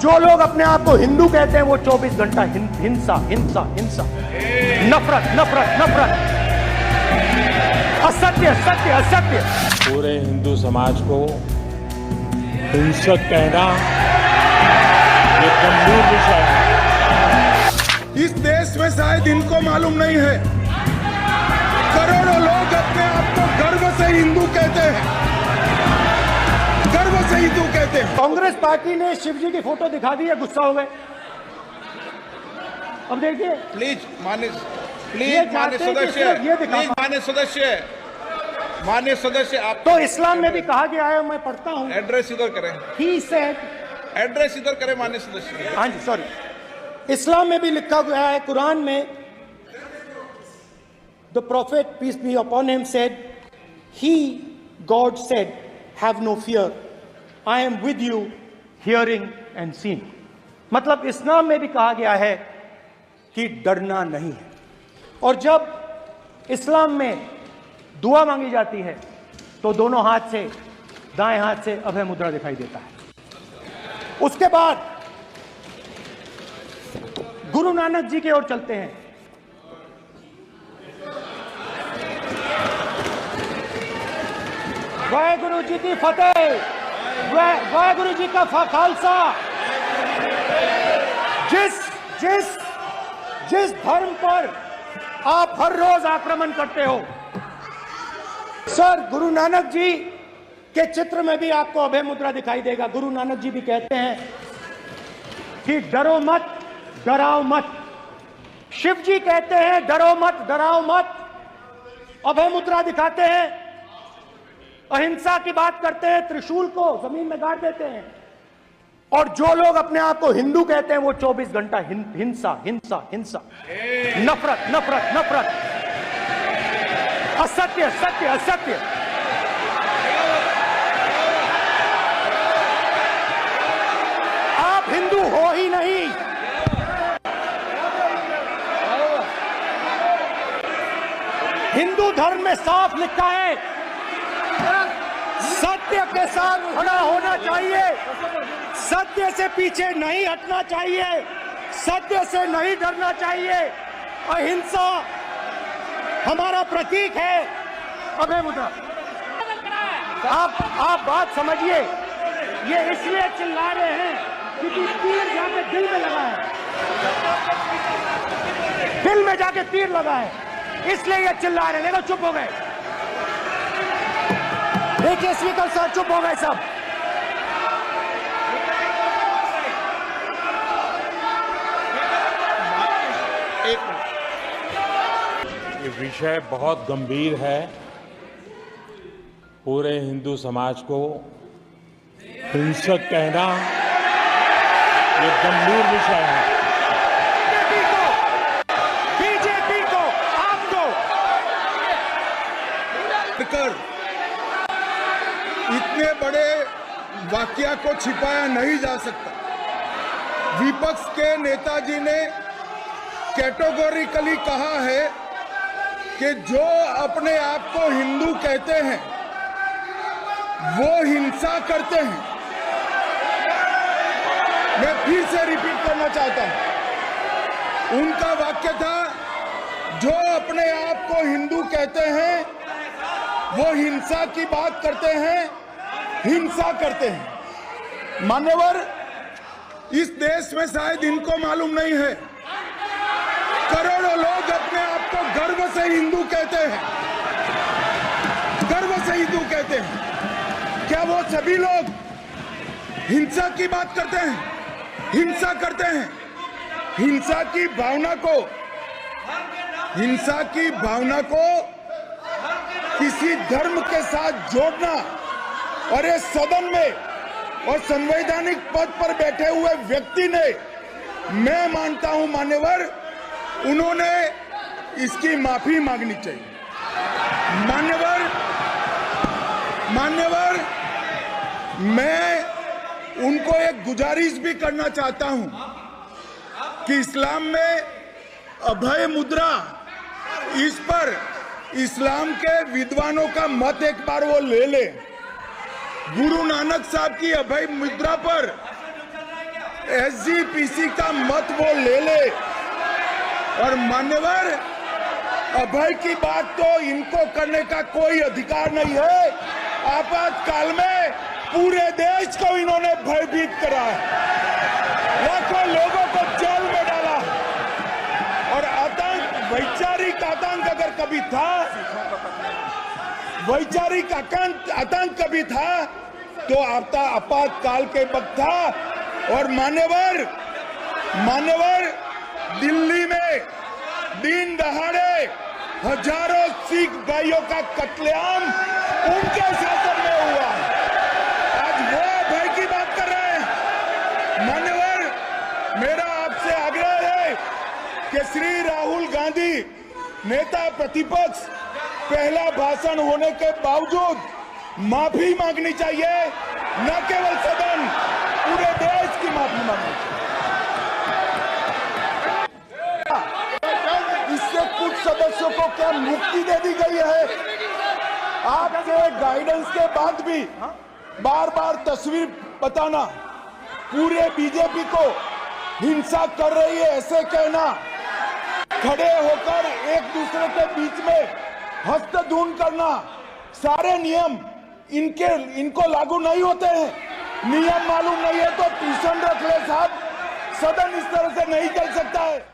जो लोग अपने आप को हिंदू कहते हैं वो 24 घंटा हिंसा हिंसा हिंसा, नफरत नफरत नफरत, असत्य सत्य असत्य। पूरे हिंदू समाज को हिंसक कहना ये गंभीर विषय है। इस देश में शायद इनको मालूम नहीं है, करोड़ों लोग अपने आप को गर्व से हिंदू कहते हैं, गर्व से हिंदू कहते हैं। कांग्रेस पार्टी ने शिव जी की फोटो दिखा दी है, गुस्सा हो गए। अब देखिए प्लीज मान्य सदस्य आप तो इस्लाम में भी कहा गया है, मैं पढ़ता हूँ, एड्रेस इधर करें, ही सेड, एड्रेस इधर करें मान्य सदस्य। हाँ जी सॉरी, इस्लाम में भी लिखा गया है, कुरान में, the prophet peace be upon him said, he God said have no fear, I am with you hearing and seeing. मतलब इस्लाम में भी कहा गया है कि डरना नहीं है। और जब इस्लाम में दुआ मांगी जाती है तो दोनों हाथ से, दाएं हाथ से अभय मुद्रा दिखाई देता है। उसके बाद गुरु नानक जी की ओर चलते हैं। वाहेगुरु जी की फतेह, वाहेगुरु जी का खालसा। जिस धर्म पर आप हर रोज आक्रमण करते हो, सर, गुरु नानक जी के चित्र में भी आपको अभय मुद्रा दिखाई देगा। गुरु नानक जी भी कहते हैं कि डरो मत, डराओ मत। शिव जी कहते हैं डरो मत, डराओ मत। अभय मुद्रा दिखाते हैं, अहिंसा की बात करते हैं, त्रिशूल को जमीन में गाड़ देते हैं। और जो लोग अपने आप को हिंदू कहते हैं वो 24 घंटा हिंसा हिंसा हिंसा, नफरत नफरत नफरत, असत्य सत्य असत्य। आप हिंदू हो ही नहीं। हिंदू धर्म में साफ लिखा है, सत्य के साथ खड़ा होना चाहिए, सत्य से पीछे नहीं हटना चाहिए, सत्य से नहीं डरना चाहिए। अहिंसा हमारा प्रतीक है। अभय मुद्रा, आप बात समझिए, ये इसलिए चिल्ला रहे हैं क्योंकि तीर जाके दिल में लगा है, दिल में जाके तीर लगा है, इसलिए ये चिल्ला रहे हैं। देखो चुप हो गए, देखिए स्पीकर साहब चुप हो गए सब। ये विषय बहुत गंभीर है। पूरे हिंदू समाज को हिंसक कहना ये गंभीर विषय है। बीजेपी को आपको इतने बड़े वाकया को छिपाया नहीं जा सकता। विपक्ष के नेताजी ने कैटेगोरिकली कहा है कि जो अपने आप को हिंदू कहते हैं वो हिंसा करते हैं। मैं फिर से रिपीट करना चाहता हूं, उनका वाक्य था, जो अपने आप को हिंदू कहते हैं वो हिंसा की बात करते हैं, हिंसा करते हैं। मान्यवर, इस देश में शायद इनको मालूम नहीं है, करोड़ों लोग अपने आप को गर्व से हिंदू कहते हैं, गर्व से हिंदू कहते हैं। क्या वो सभी लोग हिंसा की बात करते हैं, हिंसा करते हैं? हिंसा की भावना को किसी धर्म के साथ जोड़ना, और इस सदन में और संवैधानिक पद पर बैठे हुए व्यक्ति ने, मैं मानता हूं मान्यवर, उन्होंने इसकी माफी मांगनी चाहिए। मान्यवर, मैं उनको एक गुजारिश भी करना चाहता हूं कि इस्लाम में अभय मुद्रा, इस पर इस्लाम के विद्वानों का मत एक बार वो ले ले। गुरु नानक साहब की अभय मुद्रा पर एसजीपीसी का मत वो ले ले। और मान्यवर, अभय की बात तो इनको करने का कोई अधिकार नहीं है। आपातकाल में पूरे देश को इन्होंने भयभीत करा है, लाखों लोगों को जेल में डाला। और आतंक, वैचारिक आतंक अगर कभी था, वैचारिक आतंक कभी था तो आपातकाल के वक्त था। और मान्यवर दिल्ली में दिन दहाड़े हजारों सिख भाइयों का कत्लेआम उनके शासन में हुआ। आज वो भय की बात कर रहे हैं। मान्यवर, मेरा आपसे आग्रह है कि श्री राहुल गांधी नेता प्रतिपक्ष पहला भाषण होने के बावजूद माफी मांगनी चाहिए, न केवल सदन, पूरे देश की माफी मांगनी चाहिए। इससे कुछ सदस्यों को क्या मुक्ति दे दी गई है? आपके गाइडेंस के बाद भी बार बार तस्वीर बताना, पूरे बीजेपी को हिंसा कर रही है ऐसे कहना, खड़े होकर एक दूसरे के बीच में हस्तधून करना, सारे नियम इनको लागू नहीं होते हैं। नियम मालूम नहीं है तो ट्यूशन रख ले साहब, सदन इस तरह से नहीं चल सकता है।